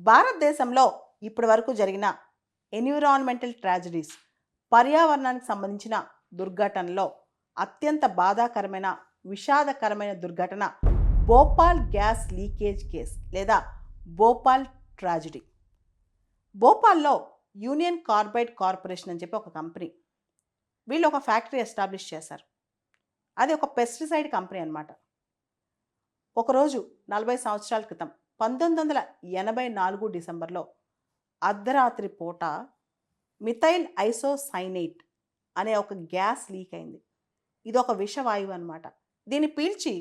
భారతదేశంలో ఇప్పటి వరకు జరిగిన ఎన్విరాన్మెంటల్ ట్రాజడీస్, పర్యావరణానికి సంబంధించిన దుర్ఘటనలో అత్యంత బాధాకరమైన, విషాదకరమైన దుర్ఘటన భోపాల్ గ్యాస్ లీకేజ్ కేస్ లేదా భోపాల్ ట్రాజడీ. భోపాల్లో యూనియన్ కార్బైడ్ కార్పొరేషన్ అని చెప్పి ఒక కంపెనీ, వీళ్ళు ఒక ఫ్యాక్టరీ ఎస్టాబ్లిష్ చేశారు. అది ఒక పెస్టిసైడ్ కంపెనీ అన్నమాట. ఒకరోజు 40 సంవత్సరాల క్రితం 1984 డిసెంబర్లో అర్ధరాత్రి పూట మిథైల్ ఐసోసైనేట్ అనే ఒక గ్యాస్ లీక్ అయింది. ఇది ఒక విషవాయువు అన్నమాట. దీన్ని పీల్చి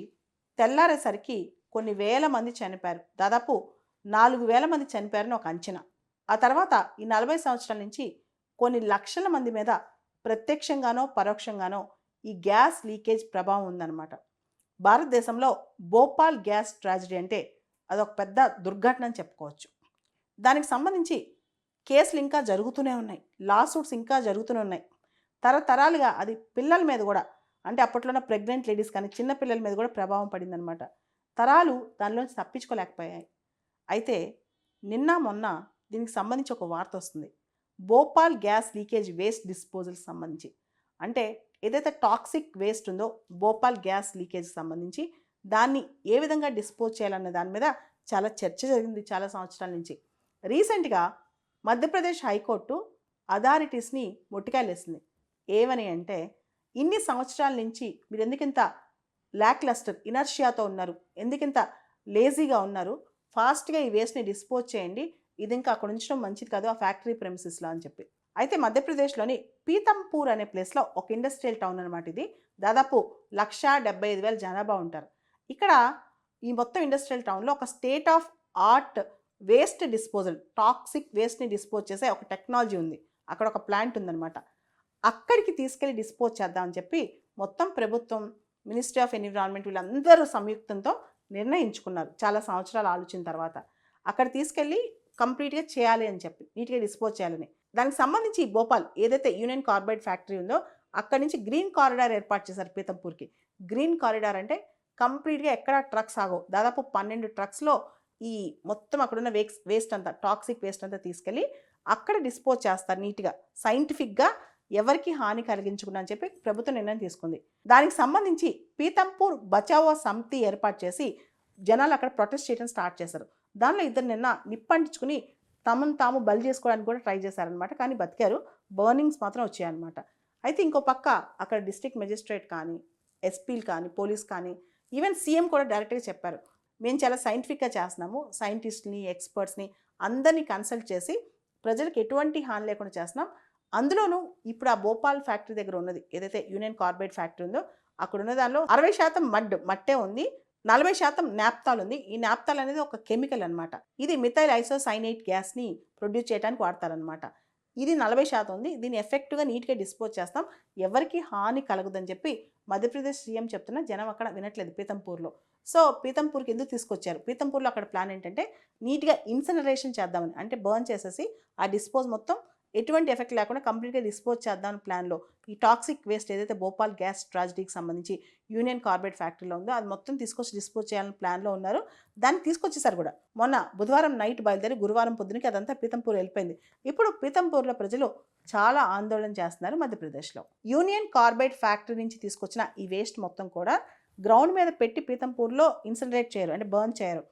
తెల్లారేసరికి కొన్ని వేల మంది చనిపోయారు. దాదాపు 4,000 మంది చనిపోయారని ఒక అంచనా. ఆ తర్వాత ఈ 40 సంవత్సరాల నుంచి కొన్ని లక్షల మంది మీద ప్రత్యక్షంగానో పరోక్షంగానో ఈ గ్యాస్ లీకేజ్ ప్రభావం ఉందన్నమాట. భారతదేశంలో భోపాల్ గ్యాస్ ట్రాజడీ అంటే అదొక పెద్ద దుర్ఘటన అని చెప్పుకోవచ్చు. దానికి సంబంధించి కేసులు ఇంకా జరుగుతూనే ఉన్నాయి, లాసూట్స్ ఇంకా జరుగుతూనే ఉన్నాయి. తరతరాలుగా అది పిల్లల మీద కూడా, అంటే అప్పట్లోనే ప్రెగ్నెంట్ లేడీస్ కానీ చిన్న పిల్లల మీద కూడా ప్రభావం పడిందనమాట. తరాలు దానిలోంచి తప్పించుకోలేకపోయాయి. అయితే నిన్న మొన్న దీనికి సంబంధించి ఒక వార్త వస్తుంది. భోపాల్ గ్యాస్ లీకేజ్ వేస్ట్ డిస్పోజల్కి సంబంధించి, అంటే ఏదైతే టాక్సిక్ వేస్ట్ ఉందో భోపాల్ గ్యాస్ లీకేజ్కి సంబంధించి దాన్ని ఏ విధంగా డిస్పోజ్ చేయాలనే దాని మీద చాలా చర్చ జరిగింది చాలా సంవత్సరాల నుంచి. రీసెంట్గా మధ్యప్రదేశ్ హైకోర్టు అథారిటీస్ని మొట్టికాయలేసింది. ఏమని అంటే, ఇన్ని సంవత్సరాల నుంచి మీరు ఎందుకింత లాక్లస్టర్ ఇనర్షియాతో ఉన్నారు, ఎందుకింత లేజీగా ఉన్నారు, ఫాస్ట్గా ఈ వేస్ట్ని డిస్పోజ్ చేయండి, ఇది ఇంకా అక్కడ ఉంచడం మంచిది కాదు ఆ ఫ్యాక్టరీ ప్రెమిసెస్లో అని చెప్పి. అయితే మధ్యప్రదేశ్లోని పీతంపూర్ అనే ప్లేస్లో ఒక ఇండస్ట్రియల్ టౌన్ అనమాట. ఇది దాదాపు 1,75,000 జనాభా ఉంటారు. ఇక్కడ ఈ మొత్తం ఇండస్ట్రియల్ టౌన్లో ఒక state of art waste disposal, toxic వేస్ట్ని డిస్పోజ్ చేసే ఒక టెక్నాలజీ ఉంది. అక్కడ ఒక ప్లాంట్ ఉందన్నమాట. అక్కడికి తీసుకెళ్ళి డిస్పోజ్ చేద్దామని చెప్పి మొత్తం ప్రభుత్వం, మినిస్ట్రీ ఆఫ్ ఎన్విరాన్మెంట్ వీళ్ళందరూ సంయుక్తంతో నిర్ణయించుకున్నారు. చాలా సంవత్సరాలు ఆలోచన తర్వాత అక్కడ తీసుకెళ్ళి కంప్లీట్గా చేయాలి అని చెప్పి, నీట్గా డిస్పోజ్ చేయాలని. దానికి సంబంధించి భోపాల్ ఏదైతే యూనియన్ కార్బైడ్ ఫ్యాక్టరీ ఉందో అక్కడి నుంచి గ్రీన్ కారిడార్ ఏర్పాటు చేశారు పీతంపూర్కి. గ్రీన్ కారిడార్ అంటే కంప్లీట్గా ఎక్కడ ట్రక్స్ ఆగవు. దాదాపు 12 ట్రక్స్లో ఈ మొత్తం అక్కడున్న వేస్ట్ అంతా, టాక్సిక్ వేస్ట్ అంతా తీసుకెళ్ళి అక్కడ డిస్పోజ్ చేస్తారు నీట్గా, సైంటిఫిక్గా, ఎవరికి హాని కలిగించకుండా అని చెప్పి ప్రభుత్వం నిర్ణయం తీసుకుంది. దానికి సంబంధించి పీతంపూర్ బచావో సమితి ఏర్పాటు చేసి జనాలు అక్కడ ప్రొటెస్ట్ చేయడం స్టార్ట్ చేశారు. దానిలో ఇద్దరు నిన్న నిప్పంటించుకుని తమను తాము బలి చేసుకోవడానికి కూడా ట్రై చేశారనమాట. కానీ బతికారు, బర్నింగ్స్ మాత్రం వచ్చాయన్నమాట. అయితే ఇంకో పక్క అక్కడ డిస్ట్రిక్ట్ మెజిస్ట్రేట్ కానీ, ఎస్పీలు కానీ, పోలీస్ కానీ, ఈవెన్ సీఎం కూడా డైరెక్ట్గా చెప్పారు, మేము చాలా సైంటిఫిక్గా చేస్తున్నాము, సైంటిస్ట్ని, ఎక్స్పర్ట్స్ని అందరినీ కన్సల్ట్ చేసి ప్రజలకు ఎటువంటి హాని లేకుండా చేస్తున్నాం. అందులోనూ ఇప్పుడు ఆ భోపాల్ ఫ్యాక్టరీ దగ్గర ఉన్నది ఏదైతే యూనియన్ కార్బైడ్ ఫ్యాక్టరీ ఉందో అక్కడ ఉన్న దానిలో 60% మట్టే ఉంది, 40% నాప్తాల్ ఉంది. ఈ నాప్తాల్ అనేది ఒక కెమికల్ అనమాట. ఇది మిథైల్ ఐసోసైనేట్ గ్యాస్ని ప్రొడ్యూస్ చేయడానికి వాడతారనమాట. ఇది 40% ఉంది. దీన్ని ఎఫెక్ట్గా నీట్గా డిస్పోజ్ చేస్తాం, ఎవరికి హాని కలగదని చెప్పి మధ్యప్రదేశ్ సీఎం చెప్తున్నా జనం అక్కడ వినట్లేదు పీతంపూర్లో. సో పీతంపూర్కి ఎందుకు తీసుకొచ్చారు? పీతంపూర్లో అక్కడ ప్లాన్ ఏంటంటే నీట్గా ఇన్సినరేషన్ చేద్దామని, అంటే బర్న్ చేసేసి ఆ డిస్పోజ్ మొత్తం ఎటువంటి ఎఫెక్ట్ లేకుండా కంప్లీట్గా డిస్పోజ్ చేద్దామని ప్లాన్లో ఈ టాక్సిక్ వేస్ట్ ఏదైతే భోపాల్ గ్యాస్ ట్రాజడీకి సంబంధించి యూనియన్ కార్బైడ్ ఫ్యాక్టరీలో ఉందో అది మొత్తం తీసుకొచ్చి డిస్పోజ్ చేయాలని ప్లాన్లో ఉన్నారు. దాన్ని తీసుకొచ్చేసారు కూడా. మొన్న బుధవారం నైట్ బయలుదేరి గురువారం పొద్దునకి అదంతా పీతంపూర్ వెళ్ళిపోయింది. ఇప్పుడు పీతంపూర్లో ప్రజలు చాలా ఆందోళన చేస్తున్నారు మధ్యప్రదేశ్లో. యూనియన్ కార్బైడ్ ఫ్యాక్టరీ నుంచి తీసుకొచ్చిన ఈ వేస్ట్ మొత్తం కూడా గ్రౌండ్ మీద పెట్టి పీతంపూర్లో ఇన్సినరేట్ చేయరు, అంటే బర్న్ చేయరు,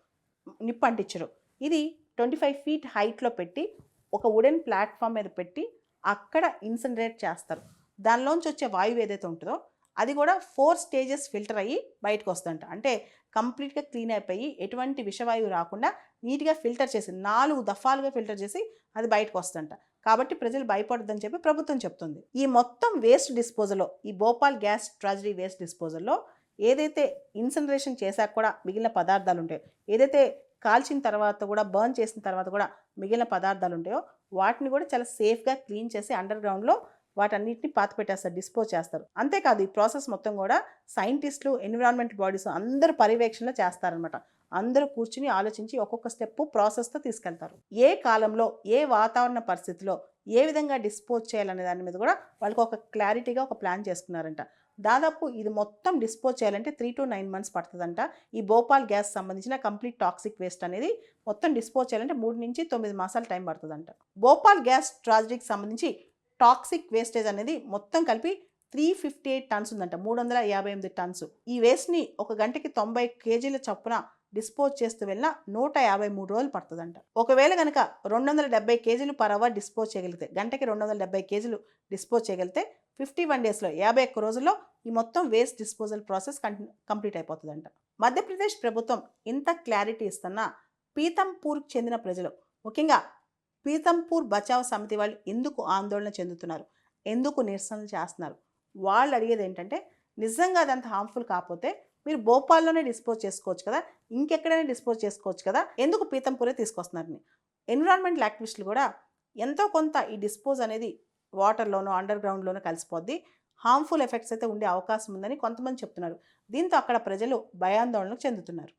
నిప్పు అంటించరు. ఇది 25 feet హైట్లో పెట్టి ఒక వుడెన్ ప్లాట్ఫామ్ మీద పెట్టి అక్కడ ఇన్సినరేట్ చేస్తారు. దానిలోంచి వచ్చే వాయువు ఏదైతే ఉంటుందో అది కూడా 4 stages ఫిల్టర్ అయ్యి బయటకు వస్తుందంట. అంటే కంప్లీట్గా క్లీన్ అయిపోయి ఎటువంటి విషవాయువు రాకుండా నీట్గా ఫిల్టర్ చేసి 4 దఫాలుగా ఫిల్టర్ చేసి అది బయటకు వస్తుందంట. కాబట్టి ప్రజలు భయపడద్దని చెప్పి ప్రభుత్వం చెప్తుంది. ఈ మొత్తం వేస్ట్ డిస్పోజల్లో, ఈ భోపాల్ గ్యాస్ ట్రాజడీ వేస్ట్ డిస్పోజల్లో ఏదైతే ఇన్సినరేషన్ చేశాక కూడా మిగిలిన పదార్థాలు ఉంటాయో, ఏదైతే కాల్చిన తర్వాత కూడా బర్న్ చేసిన తర్వాత కూడా మిగిలిన పదార్థాలు ఉంటాయో వాటిని కూడా చాలా సేఫ్గా క్లీన్ చేసి అండర్ గ్రౌండ్లో వాటన్నిటిని పాతి పెట్టేస్తారు, డిస్పోజ్ చేస్తారు. అంతేకాదు ఈ ప్రాసెస్ మొత్తం కూడా సైంటిస్టులు, ఎన్విరాన్మెంటల్ బాడీస్ అందరూ పర్యవేక్షణలో చేస్తారనమాట. అందరూ కూర్చుని ఆలోచించి ఒక్కొక్క స్టెప్ ప్రాసెస్తో తీసుకెళ్తారు. ఏ కాలంలో, ఏ వాతావరణ పరిస్థితిలో ఏ విధంగా డిస్పోజ్ చేయాలనే దాని మీద కూడా వాళ్ళకి ఒక క్లారిటీగా ఒక ప్లాన్ చేసుకున్నారంట. దాదాపు ఇది మొత్తం డిస్పోజ్ చేయాలంటే 3 to 9 మంత్స్ పడుతుందంట. ఈ భోపాల్ గ్యాస్ సంబంధించిన కంప్లీట్ టాక్సిక్ వేస్ట్ అనేది మొత్తం డిస్పోజ్ చేయాలంటే 3 నుంచి 9 మాసాల టైం పడుతుందంట. భోపాల్ గ్యాస్ ట్రాజడీకి సంబంధించి టాక్సిక్ వేస్టేజ్ అనేది మొత్తం కలిపి 358 టన్స్ ఉందంట, 358 టన్స్. ఈ వేస్ట్ని ఒక గంటకి 90 కేజీల చొప్పున డిస్పోజ్ చేస్తూ వెళ్ళినా 153 రోజులు పడుతుందంట. ఒకవేళ కనుక 270 కేజీలు పర్ అవర్ డిస్పోజ్ చేయగలిగితే, గంటకి 270 కేజీలు డిస్పోజ్ చేయగలిగితే 51 డేస్లో 51 రోజుల్లో ఈ మొత్తం వేస్ట్ డిస్పోజల్ ప్రాసెస్ కంప్లీట్ అయిపోతుందంట. మధ్యప్రదేశ్ ప్రభుత్వం ఇంత క్లారిటీ ఇస్తున్నా పీతంపూర్కి చెందిన ప్రజలు, ముఖ్యంగా పీతంపూర్ బచావ్ సమితి వాళ్ళు ఎందుకు ఆందోళన చెందుతున్నారు, ఎందుకు నిరసనలు చేస్తున్నారు? వాళ్ళు అడిగేది ఏంటంటే, నిజంగా అదంత హార్మ్ఫుల్ కాకపోతే మీరు భోపాల్లోనే డిస్పోజ్ చేసుకోవచ్చు కదా, ఇంకెక్కడైనా డిస్పోజ్ చేసుకోవచ్చు కదా, ఎందుకు పీతంపూరే తీసుకొస్తున్నారని. ఎన్విరాన్మెంటల్ యాక్టివిస్టులు కూడా ఎంతో కొంత ఈ డిస్పోజ్ అనేది వాటర్లోనో అండర్ గ్రౌండ్లోనో కలిసిపోద్ది, హార్మ్ఫుల్ ఎఫెక్ట్స్ అయితే ఉండే అవకాశం ఉందని కొంతమంది చెప్తున్నారు. దీంతో అక్కడ ప్రజలు భయాందోళనకు చెందుతున్నారు.